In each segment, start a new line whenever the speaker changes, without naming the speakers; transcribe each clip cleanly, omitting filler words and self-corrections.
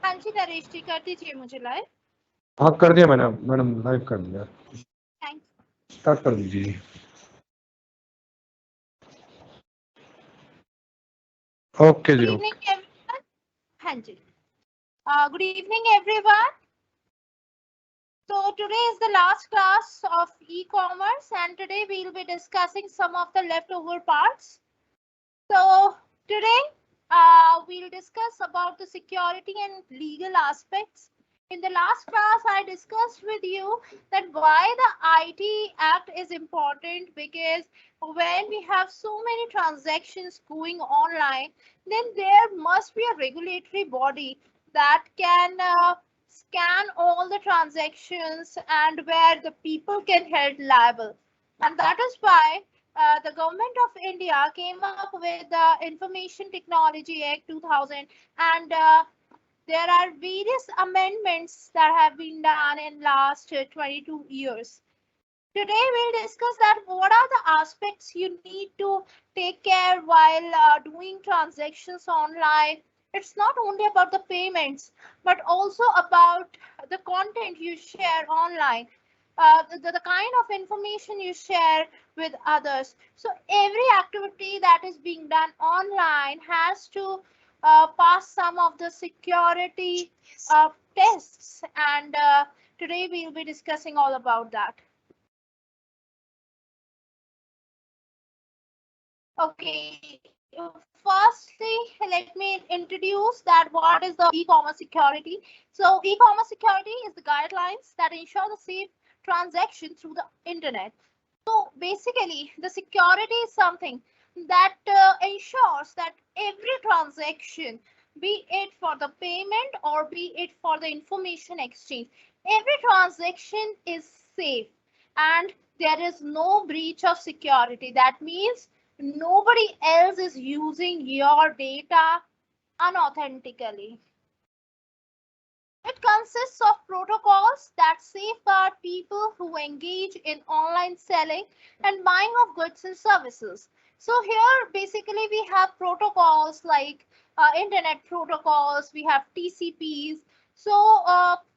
हाँ जी नरेश जी, कर दीजिए मुझे लाइव।
हाँ कर दिया मैंने मैडम, लाइव कर दिया।
थैंक
स्टार्ट कर दीजिए। Okay
good
ji
evening
okay.
Everyone. हाँ जी, good evening everyone. So today is the last class of e-commerce and today we will be discussing some of the leftover parts. So today we'll discuss about the security and legal aspects. In the last class, I discussed with you that why the IT Act is important, because when we have so many transactions going online, then there must be a regulatory body that can scan all the transactions and where the people can held liable. And that is why the government of India came up with the Information Technology Act 2000, and there are various amendments that have been done in last 22 years. Today we'll discuss that what are the aspects you need to take care while doing transactions online. It's not only about the payments, but also about the content you share online, the kind of information you share with others. So every activity that is being done online has to pass some of the security tests, and today we'll be discussing all about that. Okay, firstly, let me introduce that what is the e-commerce security. So e-commerce security is the guidelines that ensure the safe transaction through the internet. So basically, the security is something that ensures that every transaction, be it for the payment or be it for the information exchange, every transaction is safe and there is no breach of security. That means nobody else is using your data unauthentically. It consists of protocols that safeguard people who engage in online selling and buying of goods and services. So here basically we have protocols like internet protocols, we have TCPs. So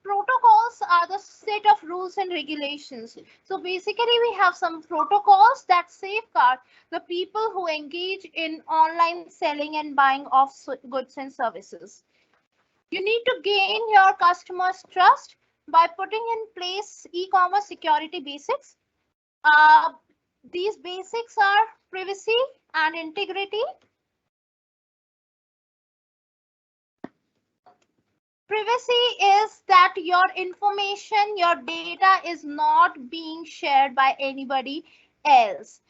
protocols are the set of rules and regulations. So basically we have some protocols that safeguard the people who engage in online selling and buying of goods and services. You need to gain your customers' trust by putting in place e-commerce security basics. Uh, these basics are privacy and integrity. Privacy is that your information, your data is not being shared by anybody else.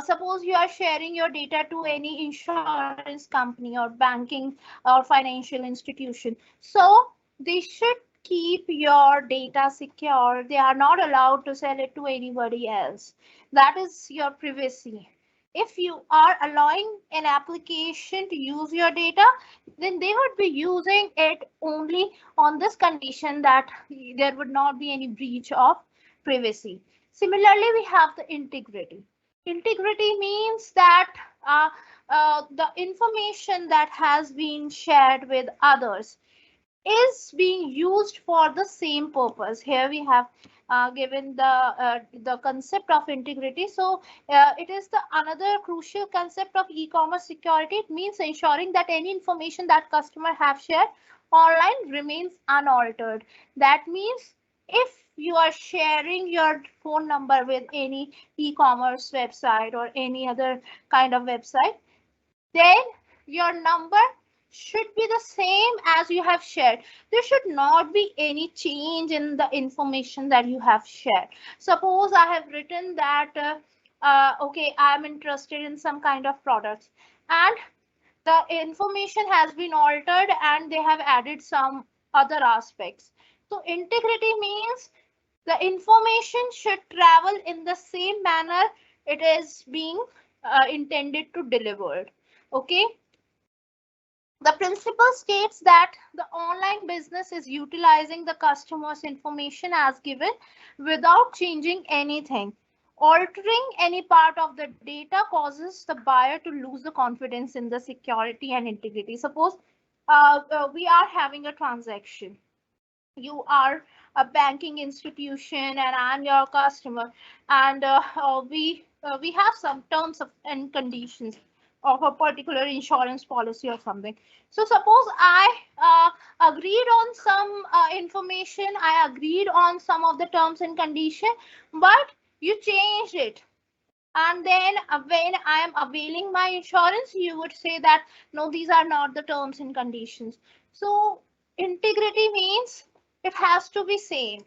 Suppose you are sharing your data to any insurance company or banking or financial institution. So they should keep your data secure. They are not allowed to sell it to anybody else. That is your privacy. If you are allowing an application to use your data, then they would be using it only on this condition that there would not be any breach of privacy. Similarly, we have the integrity. Integrity means that the information that has been shared with others is being used for the same purpose. Here we have given the concept of integrity. So it is the another crucial concept of e-commerce security. It means ensuring that any information that customer have shared online remains unaltered. That means if you are sharing your phone number with any e-commerce website or any other kind of website, then your number should be the same as you have shared. There should not be any change in the information that you have shared. Suppose I have written that, okay, I'm interested in some kind of products, and the information has been altered and they have added some other aspects. So integrity means the information should travel in the same manner it is being intended to deliver. Okay, the principle states that the online business is utilizing the customer's information as given without changing anything. Altering any part of the data causes the buyer to lose the confidence in the security and integrity. Suppose we are having a transaction. You are a banking institution and I'm your customer, and we have some terms of and conditions of a particular insurance policy or something. So suppose I agreed on some information, I agreed on some of the terms and condition, but you changed it, and then when I am availing my insurance, you would say that no, these are not the terms and conditions. So integrity means it has to be same.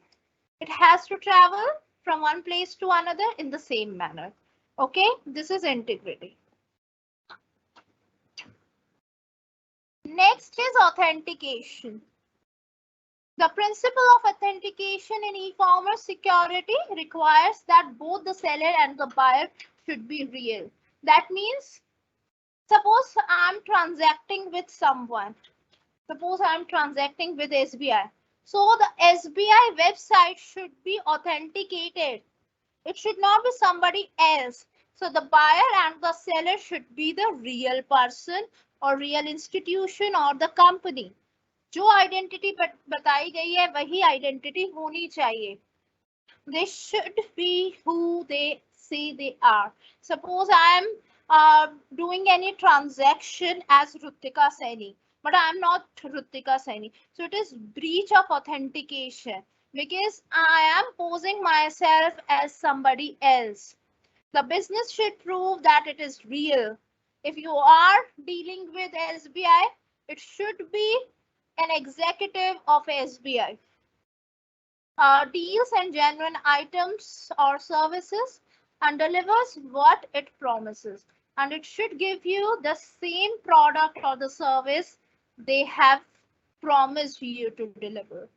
It has to travel from one place to another in the same manner. Okay, this is integrity. Next is authentication. The principle of authentication in e-commerce security requires that both the seller and the buyer should be real. That means, suppose I'm transacting with someone. Suppose I'm transacting with SBI. So the SBI website should be authenticated. It should not be somebody else. So the buyer and the seller should be the real person or real institution or the company. जो identity बताई गई है वही identity होनी चाहिए. They should be who they say they are. Suppose I am doing any transaction as Rutika Saini, but I am not Rutika Saini. So it is breach of authentication because I am posing myself as somebody else. The business should prove that it is real. If you are dealing with SBI, it should be an executive of SBI. Deals and genuine items or services and delivers what it promises. And it should give you the same product or the service they have promised you to deliver.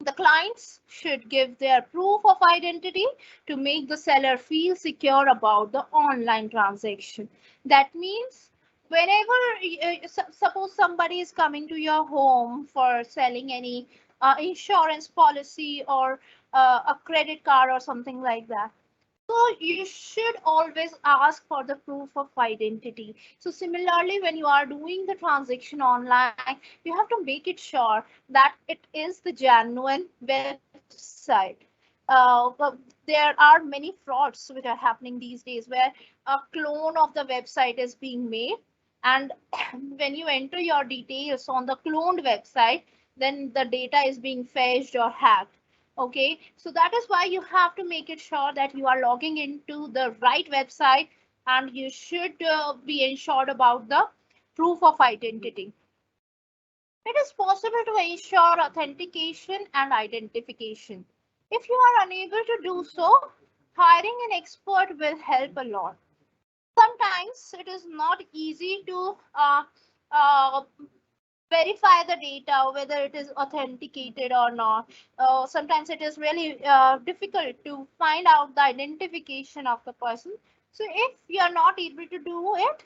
The clients should give their proof of identity to make the seller feel secure about the online transaction. That means whenever, suppose somebody is coming to your home for selling any insurance policy or a credit card or something like that. So you should always ask for the proof of identity. So similarly, when you are doing the transaction online, you have to make it sure that it is the genuine website. But there are many frauds which are happening these days where a clone of the website is being made. And when you enter your details on the cloned website, then the data is being fetched or hacked. Okay, so that is why you have to make it sure that you are logging into the right website, and you should be ensured about the proof of identity. It is possible to ensure authentication and identification. If you are unable to do so, hiring an expert will help a lot. Sometimes it is not easy to uh, verify the data, whether it is authenticated or not. Sometimes it is really difficult to find out the identification of the person. So if you are not able to do it,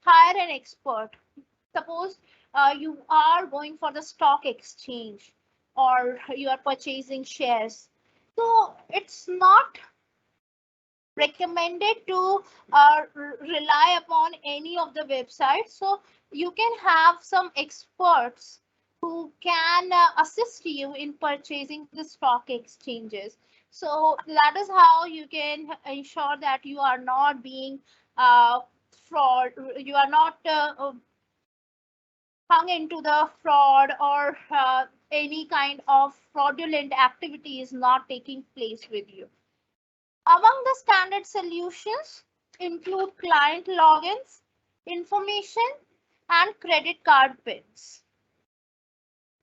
hire an expert. Suppose you are going for the stock exchange or you are purchasing shares. So it's not recommended to rely upon any of the websites. So you can have some experts who can assist you in purchasing the stock exchanges. So that is how you can ensure that you are not being fraud, you are not hung into the fraud, or any kind of fraudulent activity is not taking place with you. Among the standard solutions include client logins, information, and credit card pins.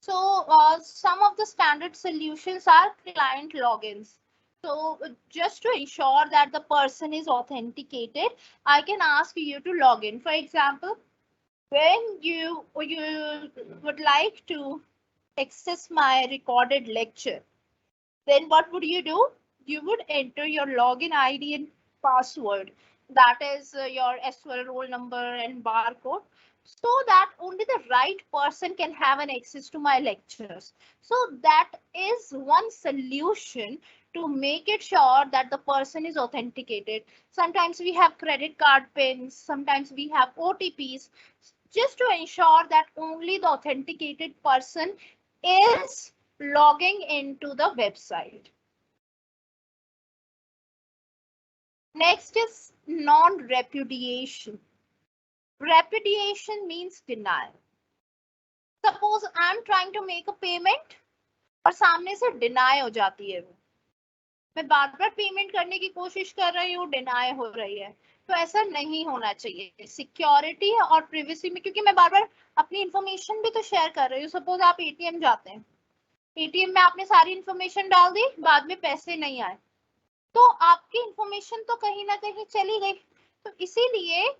So some of the standard solutions are client logins. So just to ensure that the person is authenticated, I can ask you to log in. For example, when you would like to access my recorded lecture, then what would you do? You would enter your login ID and password. That is your SQL roll number and barcode, so that only the right person can have an access to my lectures. So that is one solution to make it sure that the person is authenticated. Sometimes we have credit card pins, sometimes we have OTPs. just to ensure that only the authenticated person is logging into the website. Next is non-repudiation. Repudiation means denial. Suppose I'm trying to make a payment और सामने से deny हो जाती है वो, मैं बार बार payment करने की कोशिश कर रही हूँ, डिनाई हो रही है, तो ऐसा नहीं होना चाहिए सिक्योरिटी और प्रिवेसी में, क्योंकि मैं बार बार अपनी इंफॉर्मेशन भी तो शेयर कर रही हूँ। सपोज आप एटीएम जाते हैं, एटीएम में आपने सारी इंफॉर्मेशन डाल दी, बाद में पैसे नहीं आए, तो आपकी इंफॉर्मेशन तो कहीं ना कहीं चली गई। तो इसीलिए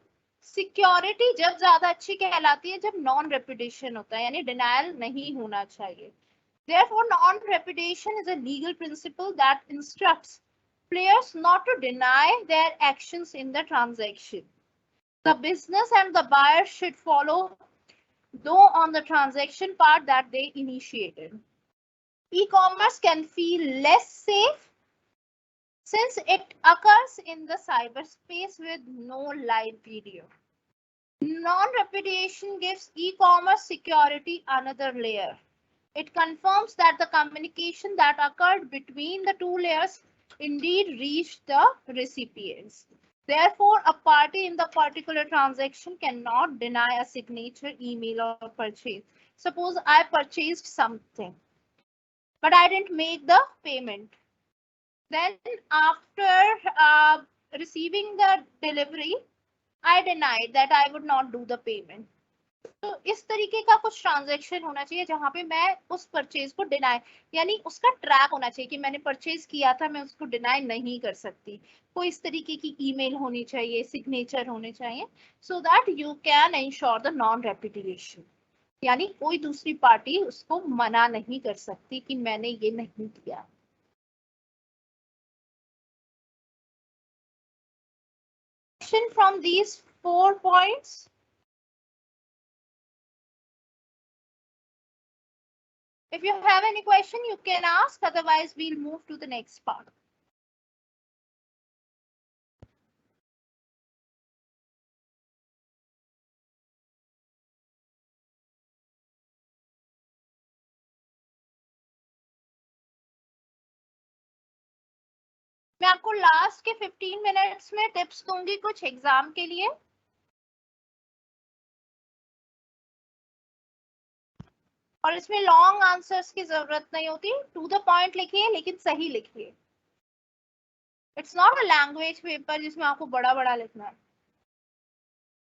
सिक्योरिटी जब ज्यादा अच्छी कहलाती है जब नॉन रेपुटेशन होता है, यानी डिनायल नहीं होना चाहिए। Therefore, non-repudiation is a legal principle that instructs players not to deny their actions in the transaction. The business and the buyer should follow though on the transaction part that they initiated. E-commerce can feel less safe since it occurs in the cyberspace with no live video. Non-repudiation gives e-commerce security another layer. It confirms that the communication that occurred between the two layers indeed reached the recipients. Therefore, a party in the particular transaction cannot deny a signature, email, or purchase. Suppose I purchased something, but I didn't make the payment. Then after receiving the delivery, I denied that I would not do the payment. तो इस तरीके का कुछ transaction होना चाहिए जहां पे मैं उस परचेज को डिनाई, यानी उसका ट्रैक होना चाहिए कि मैंने परचेज किया था, मैं उसको डिनाई नहीं कर सकती। कोई इस तरीके की ईमेल होनी चाहिए, सिग्नेचर होने चाहिए, so that you can ensure the non repudiation, यानी कोई दूसरी पार्टी उसको मना नहीं कर सकती कि मैंने ये नहीं किया। From these 4 points, if you have any question, you can ask. Otherwise, we'll move to the next part. मैं आपको लास्ट के 15 मिनट्स में टिप्स दूंगी कुछ एग्जाम के लिए। और इसमें लॉन्ग आंसर्स की जरूरत नहीं होती, टू द पॉइंट लिखिए लेकिन सही लिखिए। It's not a language paper जिसमें आपको बड़ा बड़ा लिखना है।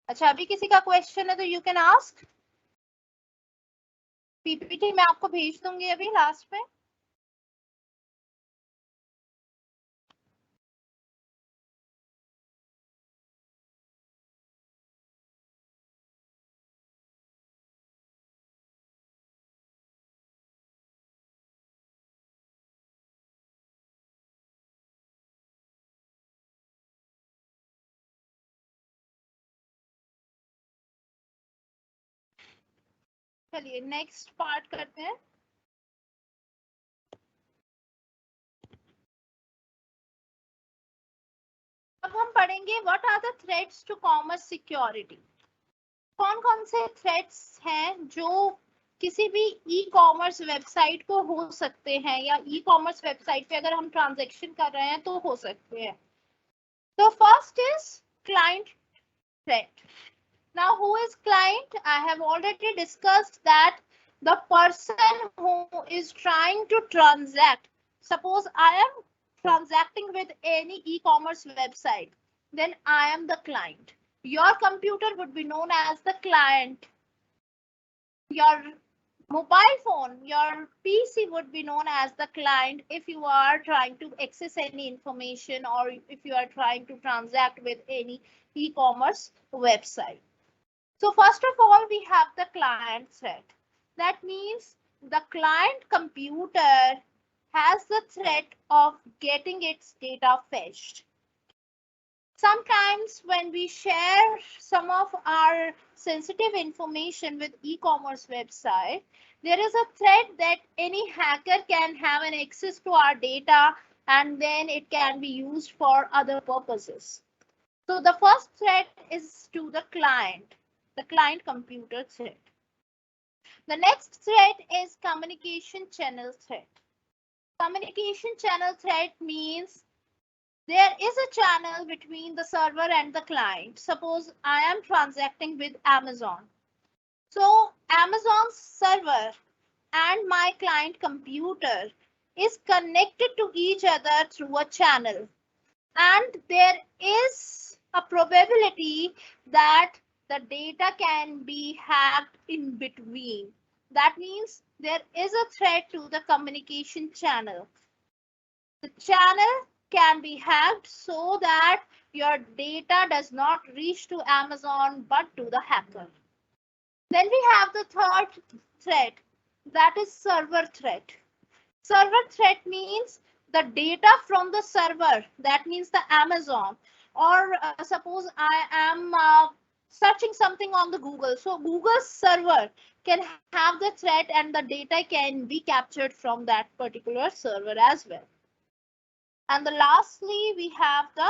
अच्छा, अभी किसी का क्वेश्चन है तो यू कैन आस्क। पीपीटी मैं आपको भेज दूंगी अभी लास्ट में। चलिए नेक्स्ट पार्ट करते हैं। अब हम पढ़ेंगे what are the threats to commerce security. कौन कौन से थ्रेट्स हैं जो किसी भी ई कॉमर्स वेबसाइट को हो सकते हैं, या ई कॉमर्स वेबसाइट पे अगर हम ट्रांजैक्शन कर रहे हैं तो हो सकते हैं। तो first is client threat. Now, who is client? I have already discussed that the person who is trying to transact. Suppose I am transacting with any e-commerce website, then I am the client. Your computer would be known as the client. Your mobile phone, your PC would be known as the client if you are trying to access any information or if you are trying to transact with any e-commerce website. So first of all, we have the client threat. That means the client computer has the threat of getting its data fetched. Sometimes when we share some of our sensitive information with e-commerce website, there is a threat that any hacker can have an access to our data and then it can be used for other purposes. So the first threat is to the client. the client computer threat. The next threat is communication channel threat. Communication channel threat means there is a channel between the server and the client. Suppose I am transacting with Amazon. So Amazon's server and my client computer is connected to each other through a channel. And there is a probability that the data can be hacked in between. That means there is a threat to the communication channel. The channel can be hacked so that your data does not reach to Amazon but to the hacker. Then we have the third threat, that is server threat. Server threat means the data from the server, that means the Amazon, or suppose I am searching something on the Google. So Google's server can have the threat and the data can be captured from that particular server as well. And lastly, we have the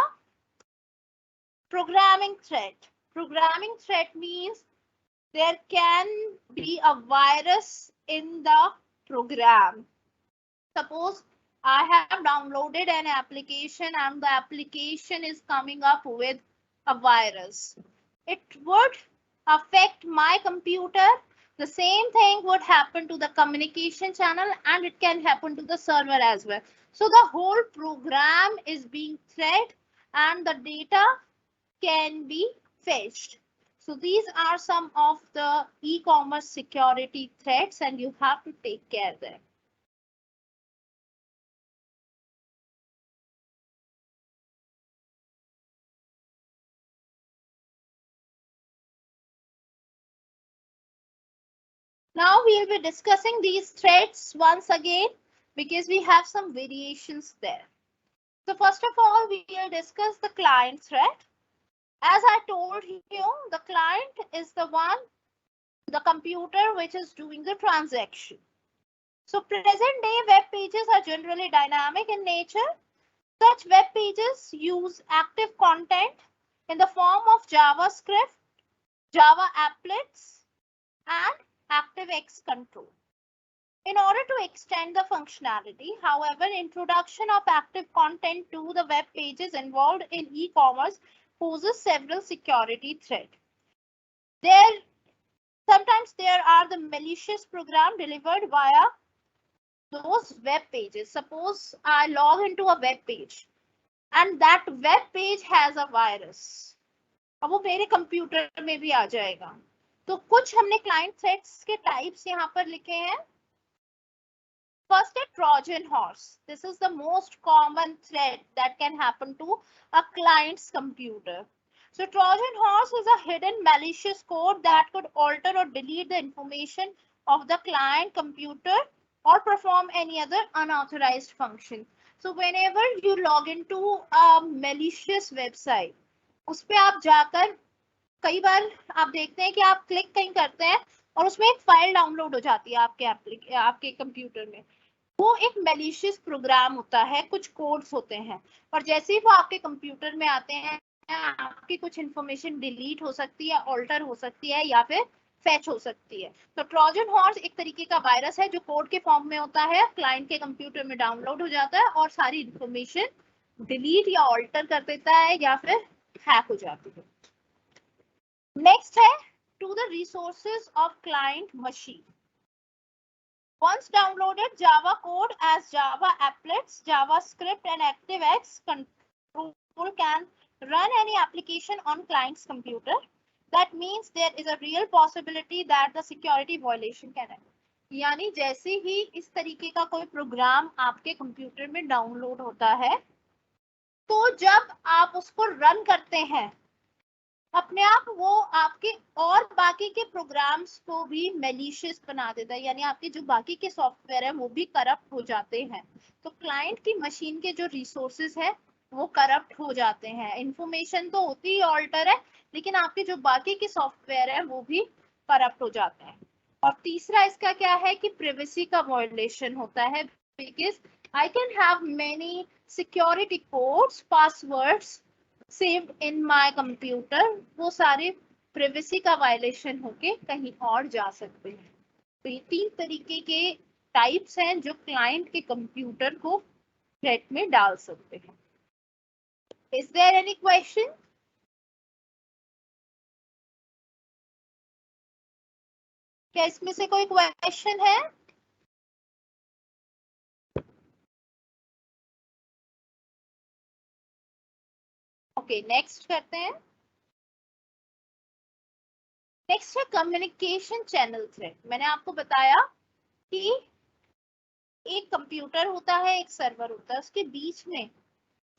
programming threat. Programming threat means there can be a virus in the program. Suppose I have downloaded an application and the application is coming up with a virus. It would affect my computer. The same thing would happen to the communication channel and it can happen to the server as well. So the whole program is being threatened and the data can be fetched. So these are some of the e-commerce security threats and you have to take care of them. Now we'll be discussing these threats once again because we have some variations there. So first of all, we will discuss the client threat. As I told you, the client is the one, the computer which is doing the transaction. So present day web pages are generally dynamic in nature. Such web pages use active content in the form of JavaScript, Java applets, and ActiveX control. In order to extend the functionality, however, introduction of active content to the web pages involved in e-commerce poses several security threats. Sometimes there are the malicious program delivered via those web pages. Suppose I log into a web page and that web page has a virus. अब वो मेरे computer में भी आ जाएगा. तो कुछ हमने client threats के types यहाँ पर लिखे हैं. First, a Trojan horse. This is the most common threat that can happen to a client's computer. So Trojan horse is a hidden malicious code that could alter or delete the information of the client computer or perform any other unauthorized function. So whenever you log into a malicious website, उस पे आप जाकर कई बार आप देखते हैं कि आप क्लिक कहीं करते हैं और उसमें एक फाइल डाउनलोड हो जाती है आपके कंप्यूटर में. वो एक मैलिशियस प्रोग्राम होता है, कुछ कोड्स होते हैं और जैसे ही वो आपके कंप्यूटर में आते हैं आपकी कुछ इंफॉर्मेशन डिलीट हो सकती है, ऑल्टर हो सकती है या फिर फेच हो सकती है. तो ट्रोजन हॉर्स एक तरीके का वायरस है जो कोड के फॉर्म में होता है, क्लाइंट के कंप्यूटर में डाउनलोड हो जाता है और सारी इंफॉर्मेशन डिलीट या ऑल्टर कर देता है या फिर हैक हो जाती है. नेक्स्ट है to the resources of client machine. Once downloaded, Java code as Java applets, JavaScript and ActiveX control can run any application on client's computer. That means there is a real possibility that the security violation can happen. यानी जैसे ही इस तरीके का कोई programme आपके computer में download होता है तो जब आप उसको रन करते हैं अपने आप वो आपके और बाकी के प्रोग्राम्स को भी मैलिशियस बना देता है, यानी आपके जो बाकी के सॉफ्टवेयर है वो भी करप्ट हो जाते हैं. तो क्लाइंट की मशीन के जो रिसोर्सेज है वो करप्ट हो जाते हैं. इंफॉर्मेशन तो होती ही ऑल्टर है लेकिन आपके जो बाकी के सॉफ्टवेयर है वो भी करप्ट हो जाते हैं. और तीसरा इसका क्या है कि प्राइवेसी का वायलेशन होता है because I can have many security codes, passwords saved in my computer. वो सारे प्राइवेसी का वायलेशन होके कहीं और जा सकते हैं। तो ये 3 तरीके के टाइप्स हैं जो क्लाइंट के कंप्यूटर को थ्रेट में डाल सकते हैं। Is there any question? क्या इसमें से कोई क्वेश्चन है? ओके, नेक्स्ट करते हैं। नेक्स्ट है कम्युनिकेशन चैनल थ्रेड। मैंने आपको बताया कि एक कंप्यूटर होता है, एक सर्वर होता है, उसके बीच में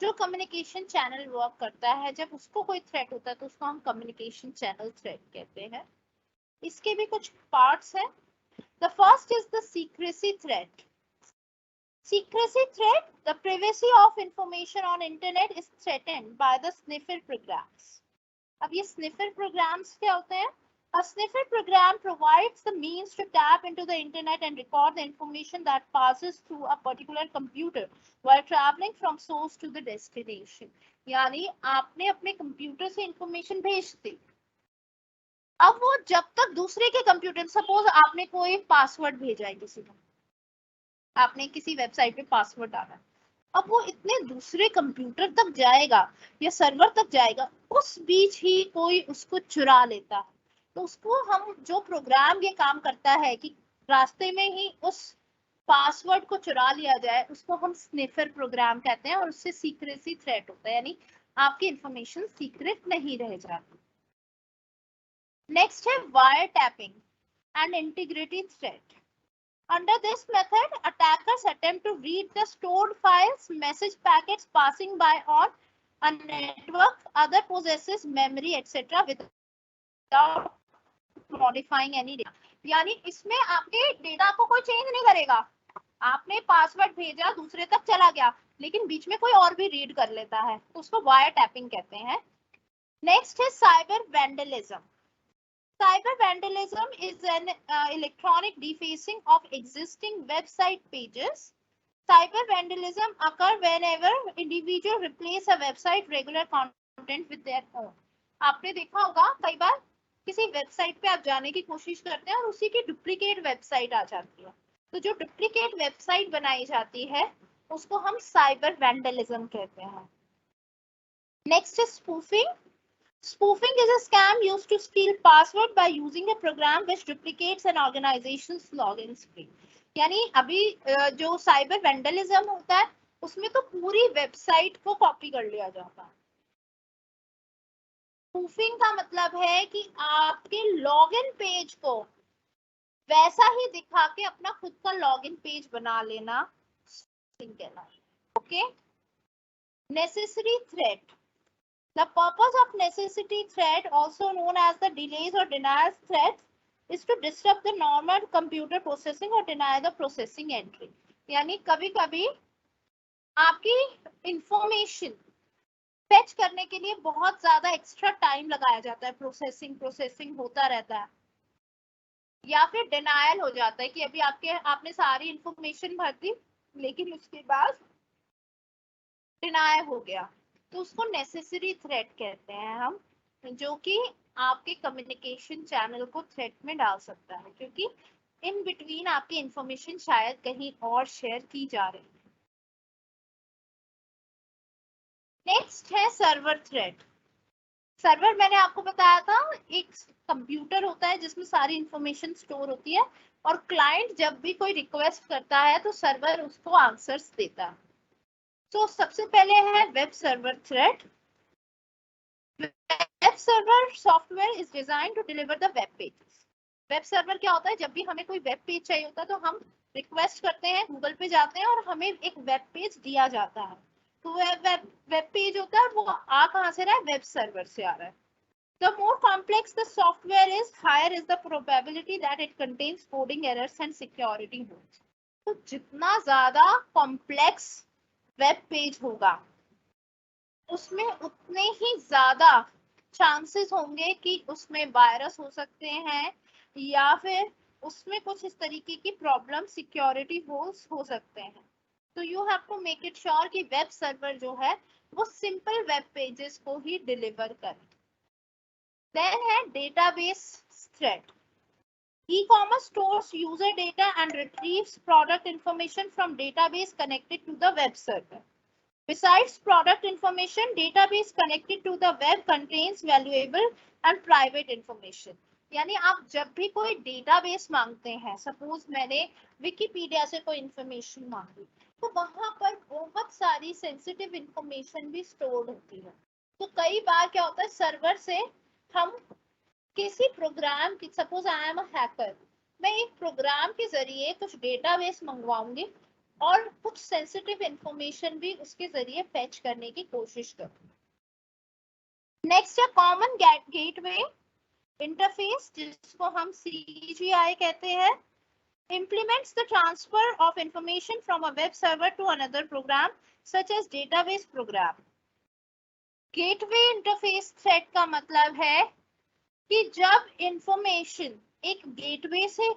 जो कम्युनिकेशन चैनल वर्क करता है, जब उसको कोई थ्रेट होता है तो उसको हम कम्युनिकेशन चैनल थ्रेड कहते हैं। इसके भी कुछ पार्ट्स हैं। The first is the secrecy thread. Secrecy threat, the privacy of information on internet is threatened by the sniffer programs. अब ये sniffer programs क्या होते हैं? A sniffer program provides the means to tap into the internet and record the information that passes through a particular computer while traveling from source to the destination. यानी आपने अपने computer से information भेज दी, अब वो जब तक दूसरे के कंप्यूटर, सपोज आपने कोई पासवर्ड भेजा है किसी को, आपने किसी वेबसाइट पे पासवर्ड डाला, अब वो इतने दूसरे कंप्यूटर तक जाएगा या सर्वर तक जाएगा, उस बीच ही कोई उसको चुरा लेता है, तो उसको हम, जो प्रोग्राम ये काम करता है कि रास्ते में ही उस पासवर्ड को चुरा लिया जाए, उसको हम स्निफर प्रोग्राम कहते हैं और उससे सीक्रेसी थ्रेट होता है, यानी आपकी इंफॉर्मेशन सीक्रेट नहीं रह जाती। नेक्स्ट है wire tapping and integrity threat. Under this method, attackers attempt to read the stored files, message packets passing by on a network, other possesses memory, etc. without modifying any data. यानी इसमें आपके data को कोई change नहीं करेगा, आपने password भेजा, दूसरे तक चला गया, लेकिन बीच में कोई और भी रीड कर लेता है, तो उसको वायर टैपिंग कहते हैं। नेक्स्ट है cyber vandalism. Cyber vandalism is an electronic defacing of existing website pages. Cyber vandalism occurs whenever individuals replace a website regular content with their own. आपने देखा होगा कई बार किसी वेबसाइट पे आप जाने की कोशिश करते हैं और उसी की डुप्लीकेट वेबसाइट आ जाती है, तो जो डुप्लीकेट वेबसाइट बनाई जाती है उसको हम साइबर वैंडलिज्म कहते हैं। नेक्स्ट है spoofing. Spoofing is a scam used to steal password by using a program which duplicates an organization's login screen. यानी अभी जो साइबर वैंडलिज्म होता है उसमें तो पूरी वेबसाइट को कॉपी कर लिया जाता है। स्पूफिंग का मतलब है कि आपके लॉगिन पेज को वैसा ही दिखा के अपना खुद का लॉगिन पेज बना लेना, okay. Necessary threat. The purpose of necessity threat, also known as the delays or denial threat, is to disrupt the normal computer processing or deny the processing entry. यानी कभी कभी आपकी इंफॉर्मेशन फेच करने के लिए बहुत ज्यादा एक्स्ट्रा टाइम लगाया जाता है, प्रोसेसिंग होता रहता है, या फिर डिनायल हो जाता है कि अभी आपने सारी इंफॉर्मेशन भर दी लेकिन उसके बाद डिनाय हो गया, तो उसको नेसेसरी थ्रेट कहते हैं हम, जो कि आपके कम्युनिकेशन चैनल को थ्रेट में डाल सकता है, क्योंकि इन बिटवीन आपकी इंफॉर्मेशन शायद कहीं और शेयर की जा रही है। नेक्स्ट है सर्वर थ्रेट। सर्वर मैंने आपको बताया था एक कंप्यूटर होता है जिसमें सारी इंफॉर्मेशन स्टोर होती है, और क्लाइंट जब भी कोई रिक्वेस्ट करता है तो सर्वर उसको आंसर्स देता है। तो सबसे पहले है web server threat. Web server software is design to deliver the web pages. Web server क्या होता है, जब भी हमें कोई वेब पेज चाहिए होता है तो हम रिक्वेस्ट करते हैं, गूगल पे जाते हैं और हमें एक वेब पेज दिया जाता है, तो वेब पेज होता है, वो आ कहाँ से रहा है, वेब सर्वर से आ रहा है। The more complex the software is, higher is the probability that it contains coding errors and security holes. तो जितना ज्यादा कॉम्प्लेक्स वेब पेज होगा उसमें उतने ही ज्यादा चांसेस होंगे कि उसमें वायरस हो सकते हैं या फिर उसमें कुछ इस तरीके की प्रॉब्लम, सिक्योरिटी होल्स हो सकते हैं। तो you have to make it sure कि वेब सर्वर जो है वो सिंपल वेब पेजेस को ही डिलीवर करे। देन है database threat. E-commerce stores user data and retrieves product information from database connected to the web server. Besides product information, database connected to the web contains valuable and private information. यानी आप जब भी कोई database मांगते हैं, suppose मैंने Wikipedia से कोई इंफॉर्मेशन मांगी, तो वहां पर बहुत सारी सेंसिटिव इंफॉर्मेशन भी स्टोर्ड होती है. तो कई बार क्या होता है, सर्वर से हम किसी प्रोग्राम की, suppose I am a hacker, मैं एक प्रोग्राम के जरिए कुछ डेटाबेस मंगवाऊंगी और कुछ सेंसिटिव इंफॉर्मेशन भी उसके जरिए फेच करने की कोशिश करूंगी. नेक्स्ट है कॉमन गेटवे इंटरफेस, जिसको हम CGI कहते हैं. implements the transfer of information from a web server to another program such as database program. Gateway interface thread का मतलब है कि जब इंफॉर्मेशन एक गेटवे से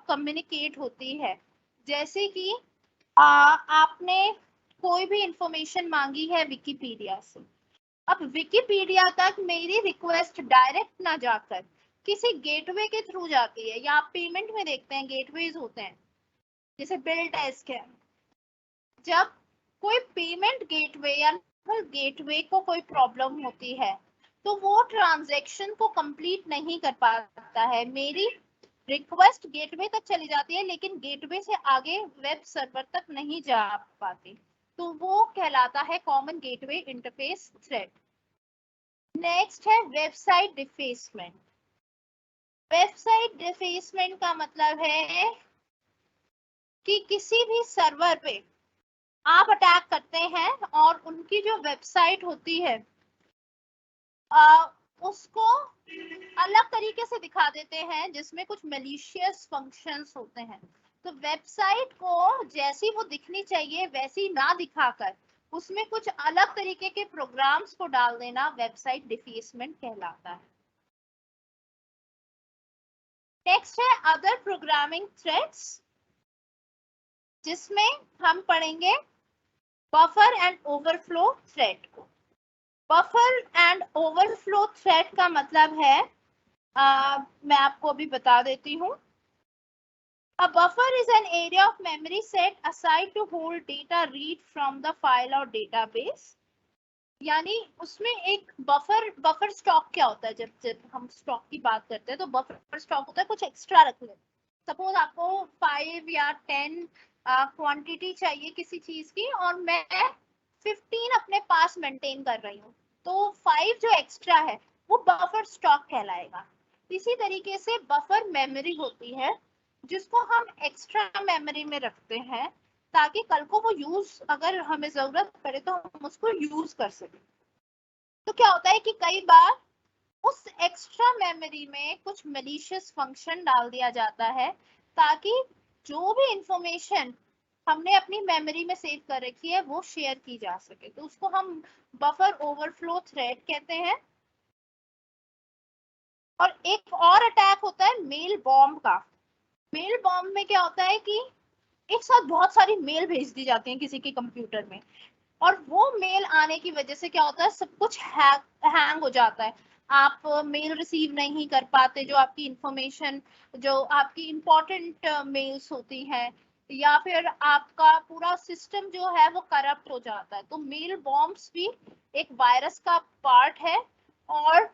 कम्युनिकेट होती है, जैसे कि आपने कोई भी इंफॉर्मेशन मांगी है विकिपीडिया से, अब विकिपीडिया तक मेरी रिक्वेस्ट डायरेक्ट ना जाकर किसी गेटवे के थ्रू जाती है, या आप पेमेंट में देखते हैं गेटवेज होते हैं जैसे बिल डेस्क है. जब कोई पेमेंट गेटवे या गेटवे को कोई प्रॉब्लम होती है तो वो ट्रांजैक्शन को कंप्लीट नहीं कर पाता है. मेरी रिक्वेस्ट गेटवे तक चली जाती है लेकिन गेटवे से आगे वेब सर्वर तक नहीं जा पाती, तो वो कहलाता है common gateway interface thread. Next है वेबसाइट डिफेसमेंट. वेबसाइट डिफेसमेंट का मतलब है कि किसी भी सर्वर पे आप अटैक करते हैं और उनकी जो वेबसाइट होती है उसको अलग तरीके से दिखा देते हैं जिसमें कुछ मैलिशियस फंक्शंस होते हैं. तो वेबसाइट को जैसी वो दिखनी चाहिए वैसी ना दिखाकर उसमें कुछ अलग तरीके के प्रोग्राम्स को डाल देना वेबसाइट डिफेसमेंट कहलाता है. नेक्स्ट है अदर प्रोग्रामिंग थ्रेड्स, जिसमें हम पढ़ेंगे बफर एंड ओवरफ्लो थ्रेड को. बफर एंड ओवरफ्लो थ्रेड का मतलब है, मैं आपको अभी बता देती हूँ. A buffer is an area of memory set aside to hold data read from the file or database. यानी उसमें एक बफर स्टॉक क्या होता है, जब हम स्टॉक की बात करते हैं तो बफर स्टॉक होता है कुछ एक्स्ट्रा रख ले. सपोज आपको 5 या 10 क्वांटिटी चाहिए किसी चीज की और मैं 15 अपने पास मेंटेन कर रही हूँ, तो 5 जो एक्स्ट्रा है वो बफर स्टॉक कहलाएगा. इसी तरीके से बफर मेमोरी होती है जिसको हम एक्स्ट्रा मेमोरी में रखते हैं ताकि कल को वो यूज, अगर हमें जरूरत पड़े तो हम उसको यूज कर सकें. तो क्या होता है कि कई बार उस एक्स्ट्रा मेमोरी में कुछ मैलिशियस फंक्शन डाल दिया जाता है ताकि जो भी इंफॉर्मेशन हमने अपनी मेमोरी में सेव कर रखी है वो शेयर की जा सके, तो उसको हम बफर ओवरफ्लो थ्रेड कहते हैं. और एक और अटैक होता है मेल बॉम्ब का. मेल बॉम्ब में क्या होता है कि एक साथ बहुत सारी मेल भेज दी जाती है किसी के कंप्यूटर में, और वो मेल आने की वजह से क्या होता है, सब कुछ हैंग हो जाता है. आप मेल रिसीव नहीं कर पाते, जो आपकी इंफॉर्मेशन, जो आपकी इंपॉर्टेंट मेल्स होती हैं, या फिर आपका पूरा सिस्टम जो है वो करप्ट हो जाता है. तो मेल बॉम्ब्स भी एक वायरस का पार्ट है और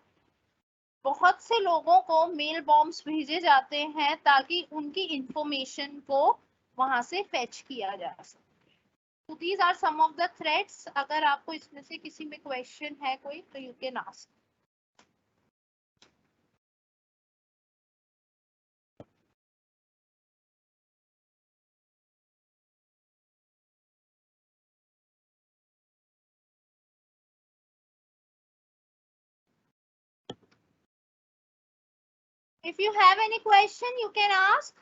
बहुत से लोगों को मेल बॉम्ब्स भेजे जाते हैं ताकि उनकी इंफॉर्मेशन को वहां से फेच किया जा सके. तो these are some of the threads. अगर आपको इसमें से किसी में क्वेश्चन है कोई तो you can ask. If you have any question, you can ask.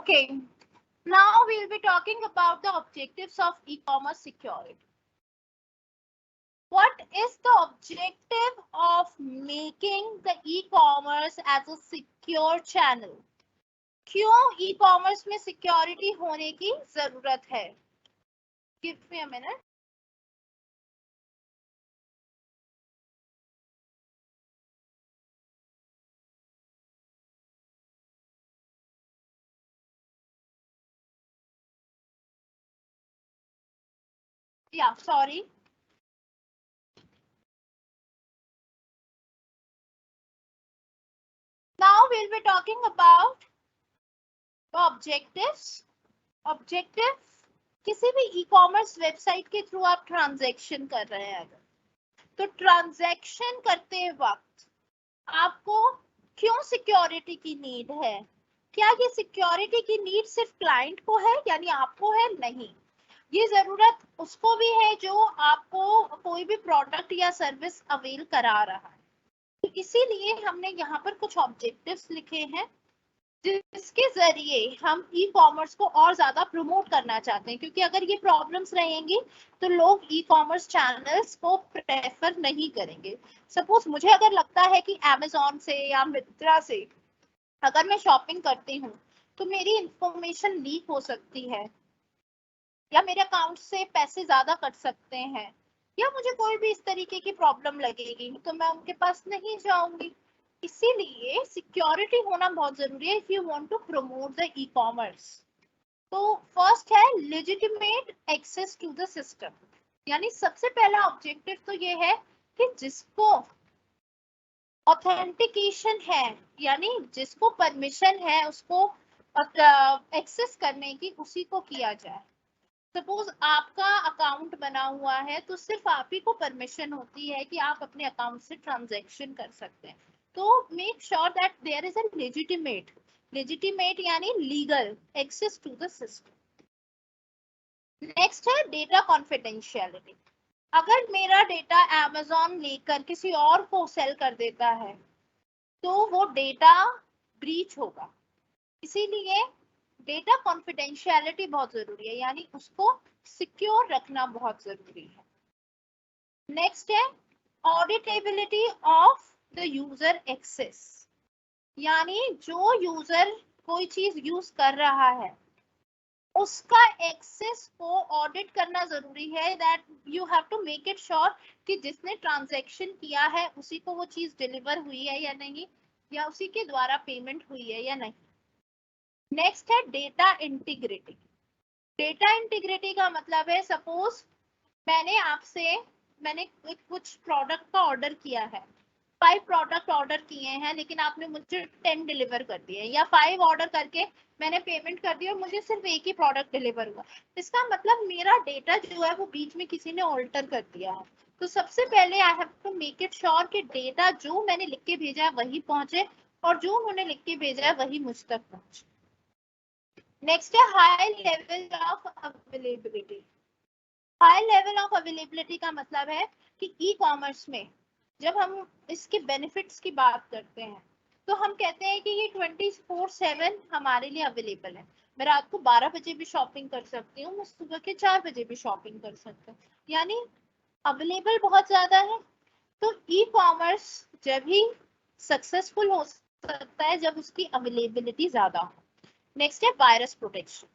Okay, now we'll be talking about the objectives of e-commerce security. What is the objective of making the e-commerce as a secure channel? क्यों e-commerce में security होने की जरूरत है? Give me a minute. Yeah, sorry. Now we'll be talking about the objectives. Objective किसी भी e-commerce website के through आप ट्रांजैक्शन कर रहे हैं अगर, तो ट्रांजैक्शन करते वक्त आपको क्यों सिक्योरिटी की नीड है? क्या ये सिक्योरिटी की नीड सिर्फ क्लाइंट को है, यानी आपको है? नहीं, ये जरूरत उसको भी है जो आपको कोई भी प्रोडक्ट या सर्विस अवेल करा रहा है। तो इसीलिए हमने यहाँ पर कुछ ऑब्जेक्टिव्स लिखे हैं जिसके जरिए हम ई कॉमर्स को और ज्यादा प्रमोट करना चाहते हैं, क्योंकि अगर ये प्रॉब्लम्स रहेंगी तो लोग ई कॉमर्स चैनल्स को प्रेफर नहीं करेंगे। सपोज मुझे अगर लगता है कि अमेजोन से या मित्रा से अगर मैं शॉपिंग करती हूँ तो मेरी इंफॉर्मेशन लीक हो सकती है, या मेरे अकाउंट से पैसे ज्यादा कट सकते हैं, या मुझे कोई भी इस तरीके की प्रॉब्लम लगेगी, तो मैं उनके पास नहीं जाऊंगी। इसीलिए सिक्योरिटी होना बहुत जरूरी है if you want to promote the e commerce. तो फर्स्ट है legitimate access to the system, यानी सबसे पहला ऑब्जेक्टिव तो ये है कि जिसको ऑथेंटिकेशन है, यानी जिसको परमिशन है उसको एक्सेस करने की, उसी को किया जाए। सपोज आपका अकाउंट बना हुआ है तो सिर्फ आप ही को परमिशन होती है कि आप अपने अकाउंट से ट्रांजैक्शन कर सकते हैं। तो make sure that there is a legitimate यानी legal access to the system. Next है डेटा कॉन्फिडेंशियलिटी। अगर मेरा डेटा अमेजोन लेकर किसी और को सेल कर देता है तो वो डेटा ब्रीच होगा, इसीलिए डेटा कॉन्फिडेंशियलिटी बहुत जरूरी है, यानी उसको सिक्योर रखना बहुत जरूरी है। नेक्स्ट है ऑडिटेबिलिटी ऑफ द यूजर एक्सेस, यानी जो यूजर कोई चीज यूज कर रहा है उसका एक्सेस को ऑडिट करना जरूरी है। That you have to make it sure कि जिसने ट्रांजैक्शन किया है उसी को वो चीज डिलीवर हुई है या नहीं, या उसी के द्वारा पेमेंट हुई है या नहीं। नेक्स्ट है डेटा इंटीग्रिटी। डेटा इंटीग्रिटी का मतलब है सपोज मैंने कुछ प्रोडक्ट का ऑर्डर किया है, 5 प्रोडक्ट ऑर्डर किए हैं लेकिन आपने मुझे 10 डिलीवर कर दिए, या 5 ऑर्डर करके मैंने पेमेंट कर दी और मुझे सिर्फ एक ही प्रोडक्ट डिलीवर हुआ। इसका मतलब मेरा डेटा जो है वो बीच में किसी ने ऑल्टर कर दिया है। तो सबसे पहले I have to make it sure कि डेटा जो मैंने लिख के भेजा है वही पहुंचे और जो उन्होंने लिख के भेजा है वही मुझ तक पहुंचे। नेक्स्ट है high level of availability. High level of availability का मतलब है कि ई कॉमर्स में जब हम इसके बेनिफिट्स की बात करते हैं तो हम कहते हैं कि ये 24/7 हमारे लिए अवेलेबल है। मैं रात को 12 बजे भी शॉपिंग कर सकती हूँ, मैं सुबह के 4 बजे भी शॉपिंग कर सकती हूँ, यानी अवेलेबल बहुत ज्यादा है। तो ई कॉमर्स जब ही सक्सेसफुल हो सकता है जब उसकी अवेलेबिलिटी ज्यादा हो। नेक्स्ट है वायरस प्रोटेक्शन।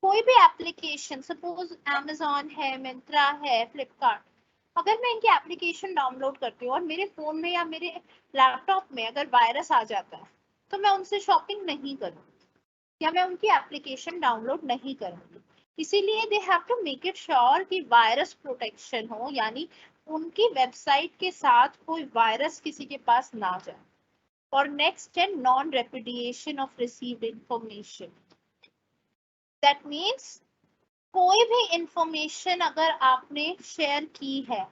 कोई भी एप्लीकेशन, सपोज अमेजोन है, मिंत्रा है, फ्लिपकार्ट, अगर मैं इनकी एप्लीकेशन डाउनलोड करती हूँ और मेरे फोन में या मेरे लैपटॉप में अगर वायरस आ जाता है तो मैं उनसे शॉपिंग नहीं करूँगी या मैं उनकी एप्लीकेशन डाउनलोड नहीं करूँगी। इसीलिए they have to make it sure कि वायरस प्रोटेक्शन हो, यानी उनकी वेबसाइट के साथ कोई वायरस किसी के पास ना जाए। और नेक्स्ट है non repudiation of received information. That means कोई भी इंफॉर्मेशन अगर आपने शेयर की है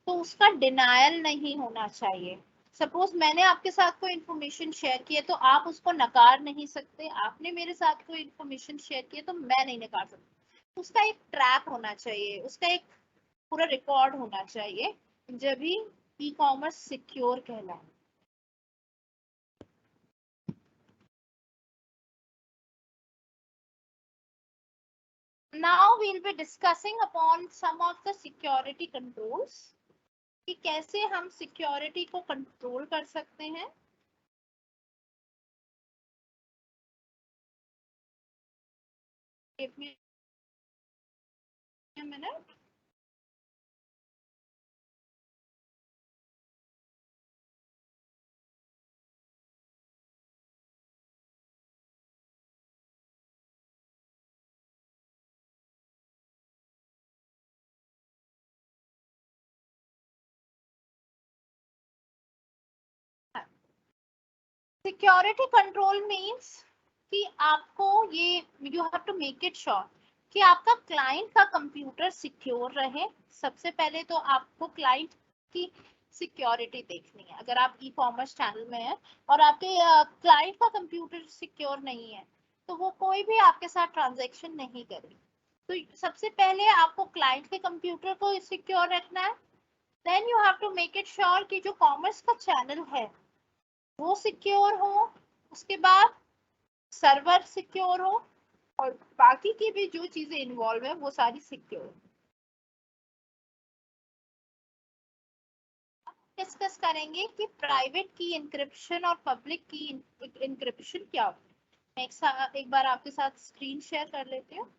तो उसका डिनायल नहीं होना चाहिए। सपोज मैंने आपके साथ कोई इंफॉर्मेशन शेयर की है तो आप उसको नकार नहीं सकते, आपने मेरे साथ कोई इंफॉर्मेशन शेयर की है तो मैं नहीं नकार सकती। उसका एक ट्रैक होना चाहिए, उसका एक पूरा रिकॉर्ड होना चाहिए, जब भी ई कॉमर्स सिक्योर कहलाए। Now we'll be discussing upon some of the security controls कि कैसे हम सिक्योरिटी को कंट्रोल कर सकते हैं. Give me a minute. Security control means कि आपको ये you have to make it sure कि आपका क्लाइंट का कंप्यूटर सिक्योर रहे. सबसे पहले तो आपको क्लाइंट की सिक्योरिटी देखनी है. अगर आप ई कॉमर्स चैनल में हैं और आपके क्लाइंट का कंप्यूटर सिक्योर नहीं है तो वो कोई भी आपके साथ ट्रांजैक्शन नहीं करे. तो सबसे पहले आपको क्लाइंट के कंप्यूटर को सिक्योर रखना है. Then you have to make it sure कि जो कॉमर्स का चैनल है वो सिक्योर हो. उसके बाद सर्वर सिक्योर हो और बाकी की भी जो चीजें इन्वॉल्व है वो सारी सिक्योर. डिस्कस करेंगे कि प्राइवेट की इंक्रिप्शन और पब्लिक की इंक्रिप्शन क्या होती है. एक बार आपके साथ स्क्रीन शेयर कर लेती हूँ.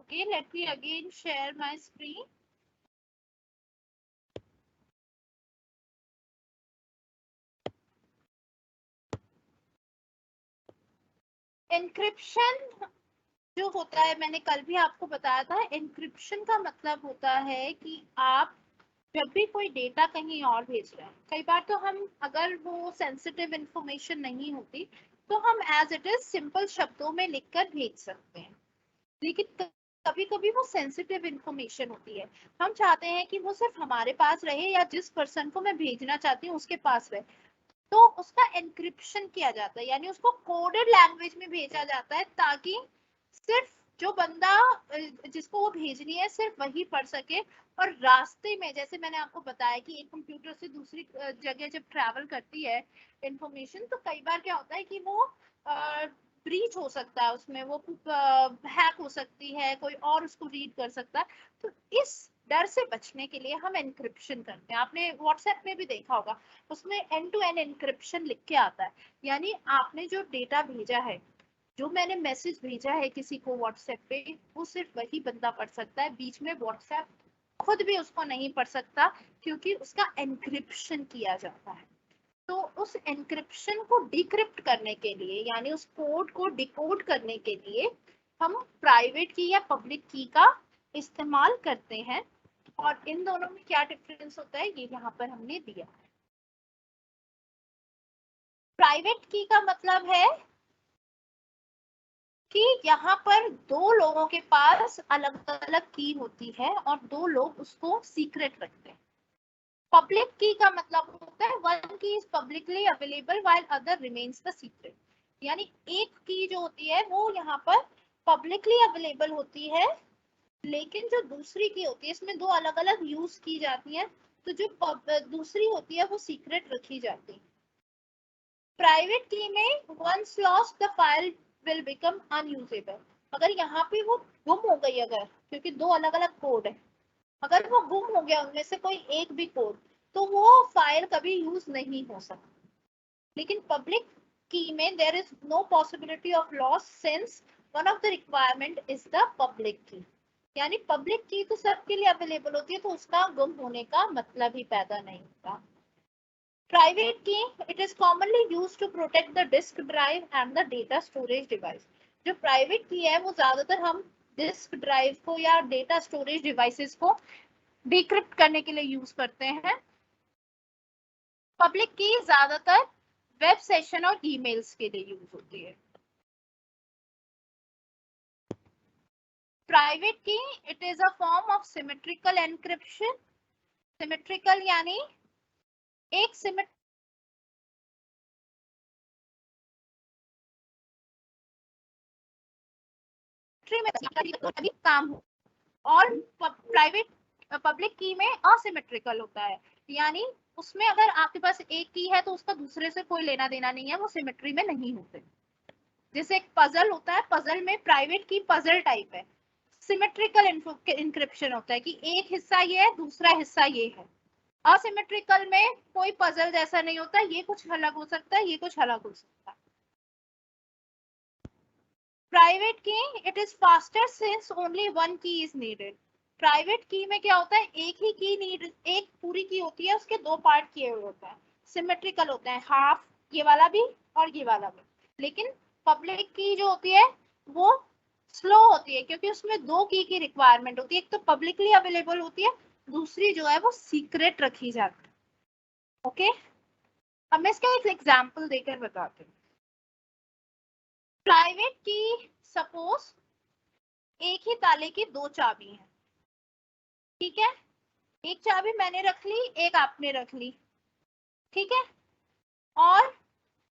Okay, let me again share my screen. Encryption जो होता है मैंने कल भी आपको बताया था. एन्क्रिप्शन का मतलब होता है कि आप जब भी कोई डेटा कहीं और भेज रहे हैं, कई बार तो हम अगर वो सेंसिटिव इंफॉर्मेशन नहीं होती तो हम एज इट इज सिंपल शब्दों में लिखकर भेज सकते हैं. लेकिन कभी कभी वो सेंसिटिव इंफॉर्मेशन होती है. हम चाहते हैं कि वो सिर्फ हमारे पास रहे या जिस पर्सन को मैं भेजना चाहती हूँ उसके पास रहे. तो उसका एन्क्रिप्शन किया जाता है यानी उसको कोडेड लैंग्वेज में भेजा जाता है ताकि सिर्फ जो बंदा जिसको वो भेजनी है सिर्फ वही पढ़ सके. और रास्ते में जैसे मैंने आपको बताया कि एक कंप्यूटर से दूसरी जगह जब ट्रैवल करती है इंफॉर्मेशन तो कई बार क्या होता है कि वो ब्रीच हो सकता है, उसमें वो हैक हो सकती है, कोई और उसको रीड कर सकता है. तो इस डर से बचने के लिए हम एन्क्रिप्शन करते हैं. आपने व्हाट्सएप में भी देखा होगा उसमें एंड टू एंड एन्क्रिप्शन लिख के आता है. यानी आपने जो डेटा भेजा है, जो मैंने मैसेज भेजा है किसी को व्हाट्सएप पे, वो सिर्फ वही बंदा पढ़ सकता है. बीच में व्हाट्सएप खुद भी उसको नहीं पढ़ सकता क्योंकि उसका एन्क्रिप्शन किया जाता है. तो उस एन्क्रिप्शन को डिक्रिप्ट करने के लिए यानी उस कोड को डिकोड करने के लिए हम प्राइवेट की या पब्लिक की का इस्तेमाल करते हैं, और इन दोनों में क्या डिफरेंस होता है ये यहाँ पर हमने दिया। प्राइवेट की का मतलब है कि यहाँ पर दो लोगों के पास अलग अलग की होती है और दो लोग उसको सीक्रेट रखते हैं। पब्लिक की का मतलब होता है वन की is publicly available while other remains the secret, यानी एक की जो होती है वो यहाँ पर पब्लिकली अवेलेबल होती है, लेकिन जो दूसरी की होती है इसमें दो अलग अलग यूज की जाती है, तो जो दूसरी होती है वो सीक्रेट रखी जाती है। प्राइवेट की में once lost the file will become unusable, अगर यहाँ पे वो गुम हो गई, अगर क्योंकि दो अलग अलग कोड है, अगर वो गुम हो गया उनमें से कोई एक भी कोड, तो वो फाइल कभी यूज नहीं हो सकती। लेकिन पब्लिक की में there is no possibility of loss since one of the requirement is the public key, यानी पब्लिक की तो सबके लिए अवेलेबल होती है, तो उसका गुम होने का मतलब ही पैदा नहीं होता। Private key, it is commonly used to protect the disk drive and the data storage device. जो private key है वो ज्यादातर हम disk drive को या data storage devices को decrypt करने के लिए यूज करते हैं। Public key ज्यादातर वेब सेशन और ईमेल्स के लिए यूज होती है। Private key, it is a form of symmetrical encryption. Symmetrical यानी एक में काम हो, और प्राइवेट पब्लिक की में असिमेट्रिकल होता है, यानी उसमें अगर आपके पास एक की है तो उसका दूसरे से कोई लेना देना नहीं है, वो सिमेट्री में नहीं होते। जैसे एक पजल होता है, पजल में प्राइवेट की पजल टाइप है, सिमेट्रिकल इंक्रिप्शन होता है कि एक हिस्सा ये है दूसरा हिस्सा ये है। असिमेट्रिकल में कोई पजल जैसा नहीं होता, ये कुछ अलग हो सकता है ये कुछ अलग हो सकता है। प्राइवेट की it is faster since only one की इज नीडेड। प्राइवेट की में क्या होता है, एक ही की नीड, एक पूरी की होती है, उसके दो पार्ट किए हुए होते हैं, सिमेट्रिकल होते हैं, हाफ ये वाला भी और ये वाला भी। लेकिन पब्लिक की जो होती है वो स्लो होती है, क्योंकि उसमें दो की रिक्वायरमेंट होती है, एक तो पब्लिकली अवेलेबल होती है, दूसरी जो है वो सीक्रेट रखी जाती है। ओके, अब मैं इसका एक एग्जाम्पल देकर बताती हूँ। प्राइवेट की सपोज एक ही ताले की दो चाबी है, ठीक है, एक चाबी मैंने रख ली एक आपने रख ली, ठीक है, और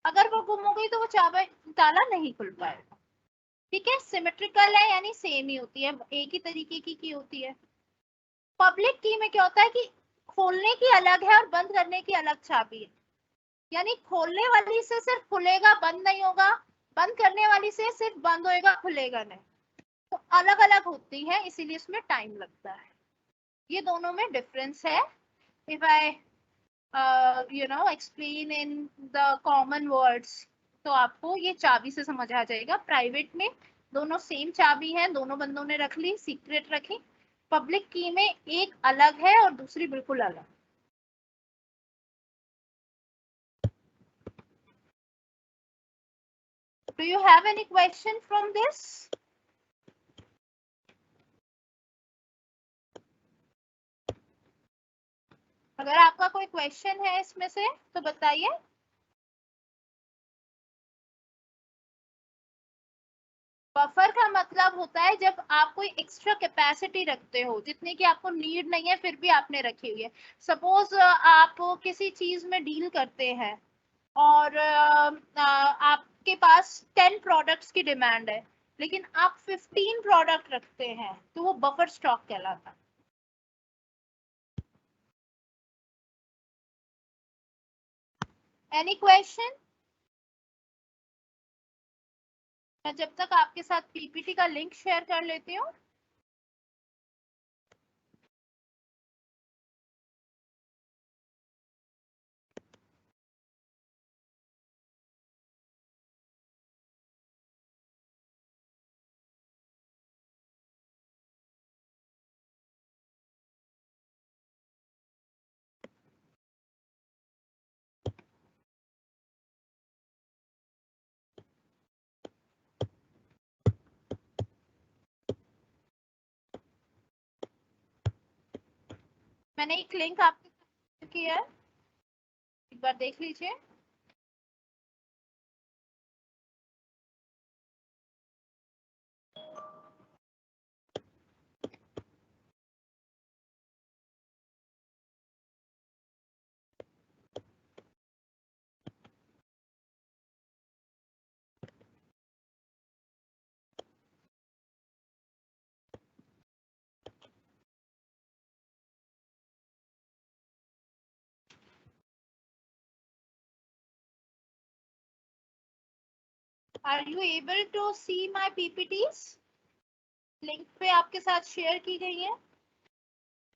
अगर वो गुम हो गई तो वो चाबी ताला नहीं खुल पाएगा, ठीक है, सिमेट्रिकल है यानी सेम ही होती है, एक ही तरीके की होती है। पब्लिक की में क्या होता है कि खोलने की अलग है और बंद करने की अलग चाबी है, यानी खोलने वाली से सिर्फ खुलेगा बंद नहीं होगा, बंद करने वाली से सिर्फ बंद होएगा खुलेगा नहीं, तो अलग अलग होती है, इसीलिए इसमें टाइम लगता है। ये दोनों में डिफरेंस है। If I explain in the common words, तो आपको ये चाबी से समझ आ जाएगा। प्राइवेट में दोनों सेम चाबी है, दोनों बंदों ने रख ली, सीक्रेट रखी। पब्लिक की में एक अलग है और दूसरी बिल्कुल अलग। Do you have any question from this? अगर आपका कोई क्वेश्चन है इसमें से तो बताइए। बफर का मतलब होता है जब आप कोई एक्स्ट्रा कैपेसिटी रखते हो, जितने की आपको नीड नहीं है फिर भी आपने रखी हुई है। सपोज आप किसी चीज में डील करते हैं और आपके पास 10 प्रोडक्ट्स की डिमांड है, लेकिन आप 15 प्रोडक्ट रखते हैं, तो वो बफर स्टॉक कहलाता है। Any question? मैं जब तक आपके साथ पीपीटी का लिंक शेयर कर लेती हूँ। मैंने एक लिंक आपके साथ किया है, एक बार देख लीजिए। Are you able to see my PPTs? Link पे आपके साथ शेयर की गई है,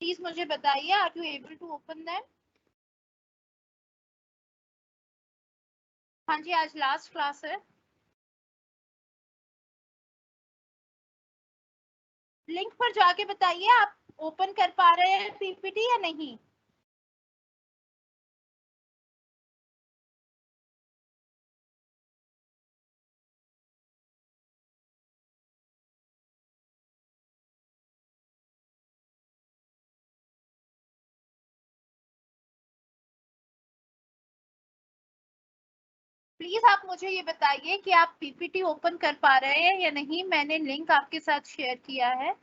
प्लीज मुझे बताइए, are you able to open them? हाँ जी, आज लास्ट क्लास है। लिंक पर जाके बताइए आप ओपन कर पा रहे हैं पीपीटी या नहीं। प्लीज आप मुझे ये बताइए कि आप पीपीटी ओपन कर पा रहे हैं या नहीं। मैंने लिंक आपके साथ शेयर किया है।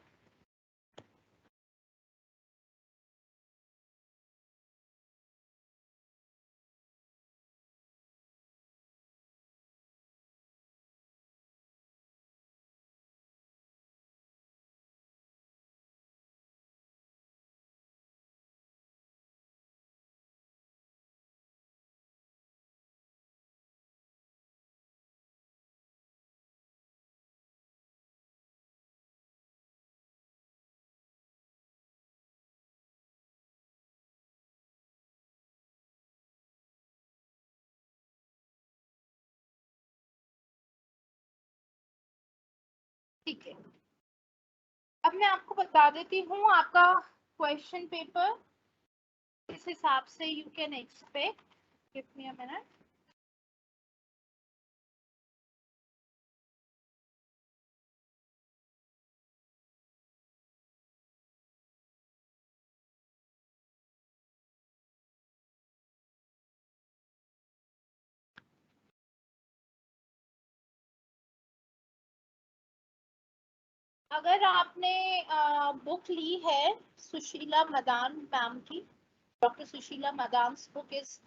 ठीक है, अब मैं आपको बता देती हूँ आपका क्वेश्चन पेपर किस हिसाब से you can expect. Give me a minute. अगर आपने बुक ली है सुशीला मदान मैम की, doctor Sushila Madan book is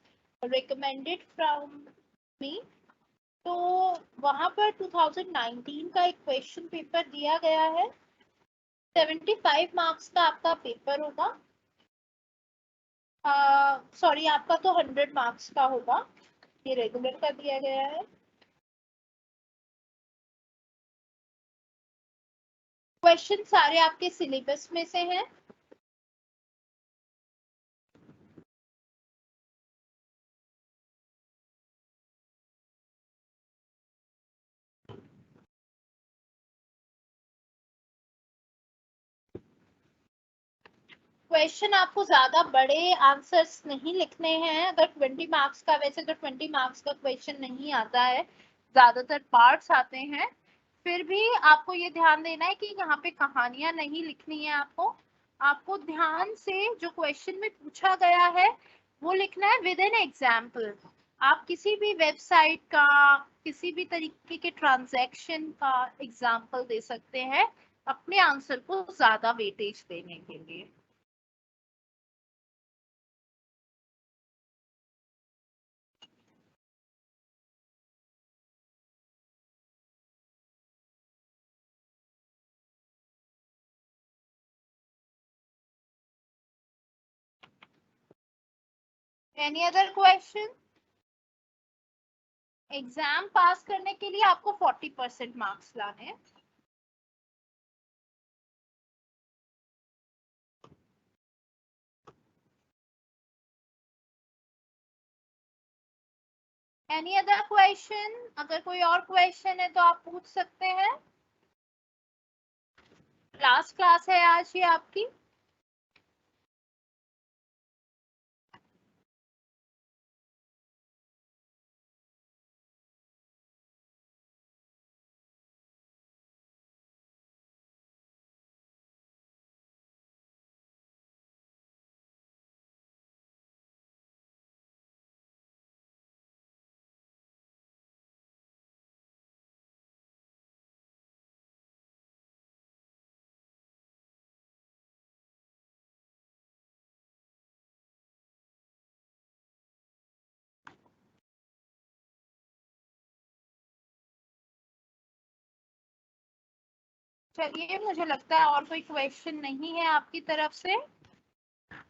recommended from me, तो वहां पर 2019 का एक क्वेश्चन पेपर दिया गया है। 75 मार्क्स का आपका पेपर होगा। सॉरी, आपका तो 100 मार्क्स का होगा, ये रेगुलर का दिया गया है। क्वेश्चन सारे आपके सिलेबस में से हैं। क्वेश्चन आपको ज्यादा बड़े आंसर्स नहीं लिखने हैं। अगर 20 मार्क्स का, वैसे तो 20 मार्क्स का क्वेश्चन नहीं आता है, ज्यादातर पार्ट्स आते हैं। फिर भी आपको ये ध्यान देना है कि यहाँ पे कहानियां नहीं लिखनी है। आपको ध्यान से जो क्वेश्चन में पूछा गया है वो लिखना है विद एन एग्जाम्पल। आप किसी भी वेबसाइट का, किसी भी तरीके के ट्रांजैक्शन का एग्जाम्पल दे सकते हैं अपने आंसर को ज्यादा वेटेज देने के लिए। Any other question? एग्जाम पास करने के लिए आपको 40% मार्क्स लाने हैं। Any other question? अगर कोई और क्वेश्चन है तो आप पूछ सकते हैं। लास्ट क्लास है आज ये आपकी। चलिए, मुझे लगता है और कोई क्वेश्चन नहीं है आपकी तरफ से।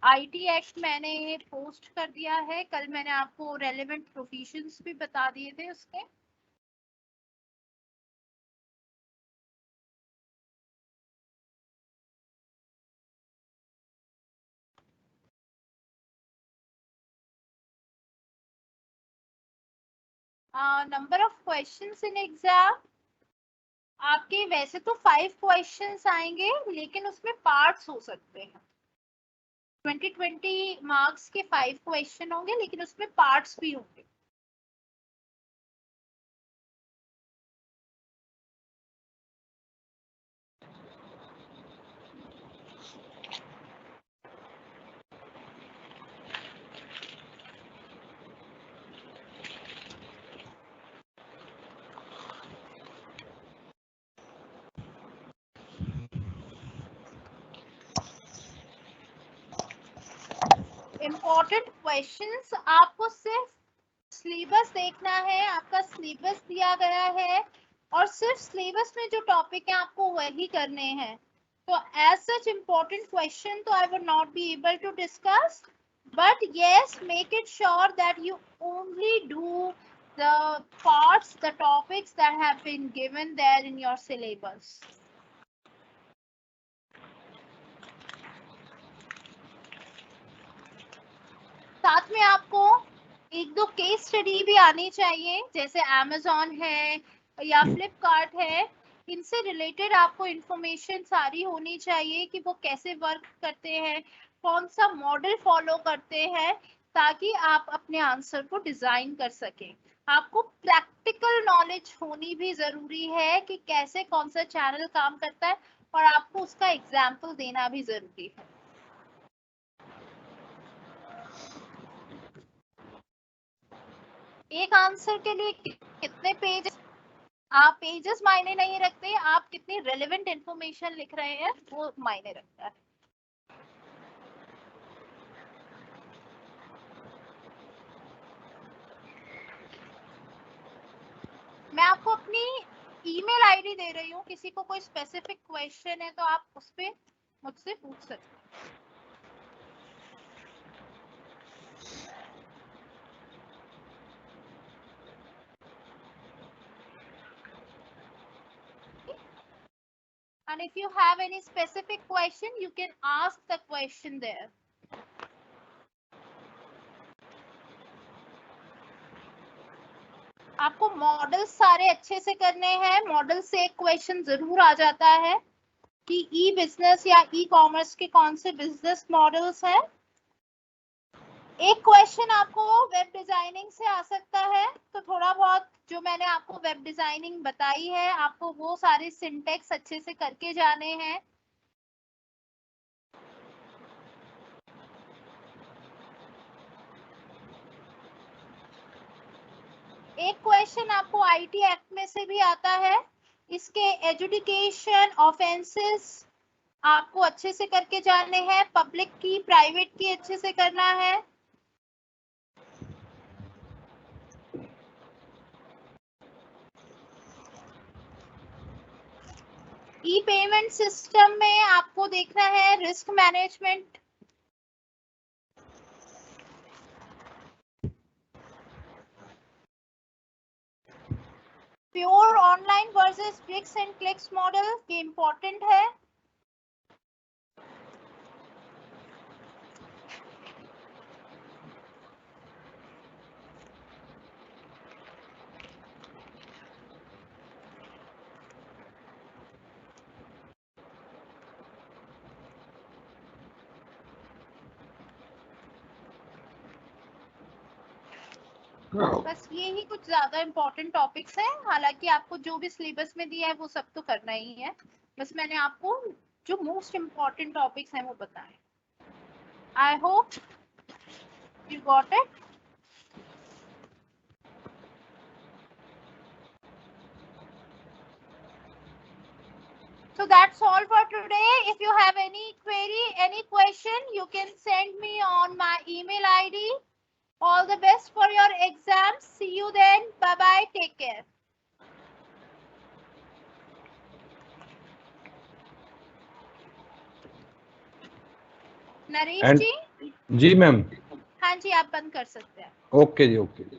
आईटी एक्ट मैंने पोस्ट कर दिया है, कल मैंने आपको रेलेवेंट प्रोविजंस भी बता दिए थे उसके। Number of questions in exam आपके वैसे तो 5 क्वेश्चंस आएंगे, लेकिन उसमें पार्ट्स हो सकते हैं। 20 मार्क्स के 5 क्वेश्चन होंगे, लेकिन उसमें पार्ट्स भी होंगे। इम्पोर्टेंट क्वेश्चंस, आपको सिर्फ सिलेबस देखना है, आपका सिलेबस दिया गया है और सिर्फ सिलेबस में जो टॉपिक है आपको वही करने हैं। तो एज सच इम्पोर्टेंट क्वेश्चन तो I would not be able to discuss, but yes, make it sure that you only do the parts, the topics that have been given there in your syllabus. साथ में आपको एक दो case study भी आनी चाहिए, जैसे Amazon है या फ्लिपकार्ट है, इनसे रिलेटेड आपको इंफॉर्मेशन सारी होनी चाहिए कि वो कैसे वर्क करते हैं, कौन सा मॉडल फॉलो करते हैं, ताकि आप अपने आंसर को डिजाइन कर सकें। आपको प्रैक्टिकल नॉलेज होनी भी जरूरी है कि कैसे कौन सा चैनल काम करता है, और आपको उसका एग्जाम्पल देना भी जरूरी है। एक आंसर के लिए कितने पेज, आप पेजेस मायने नहीं रखते, आप कितनी रेलेवेंट इंफॉर्मेशन लिख रहे हैं वो मायने रखता है। मैं आपको अपनी ईमेल आईडी दे रही हूँ, किसी को कोई स्पेसिफिक क्वेश्चन है तो आप उस पे मुझसे पूछ सकते हैं। And if you have any specific question, you can ask the question there. आपको मॉडल सारे अच्छे से करने हैं। मॉडल से एक क्वेश्चन जरूर आ जाता है कि ई बिजनेस या ई कॉमर्स के कौन से बिजनेस मॉडल्स हैं। एक क्वेश्चन आपको वेब डिजाइनिंग से आ सकता है, तो थोड़ा बहुत जो मैंने आपको वेब डिजाइनिंग बताई है, आपको वो सारे सिंटेक्स अच्छे से करके जाने हैं। एक क्वेश्चन आपको आईटी एक्ट में से भी आता है, इसके एजुकेशन ऑफेंसेस आपको अच्छे से करके जाने हैं, पब्लिक की प्राइवेट की अच्छे से करना है। ई पेमेंट सिस्टम में आपको देखना है risk management, pure online versus bricks and clicks model ये इंपॉर्टेंट है। बस ये ही कुछ ज्यादा इंपॉर्टेंट टॉपिक्स हैं, हालांकि आपको जो भी सिलेबस में दिया है वो सब तो करना ही है, बस मैंने आपको जो मोस्ट इंपॉर्टेंट टॉपिक्स हैं वो बताए। I hope you got it. So that's all for today. If you have any query, any question, you can send me on my email ID. All the best for your exams. See you then. Bye bye. Take care. Naresh
And-
जी,
जी ma'am,
हाँ जी, आप बंद कर सकते हैं।
Okay जी, ओके।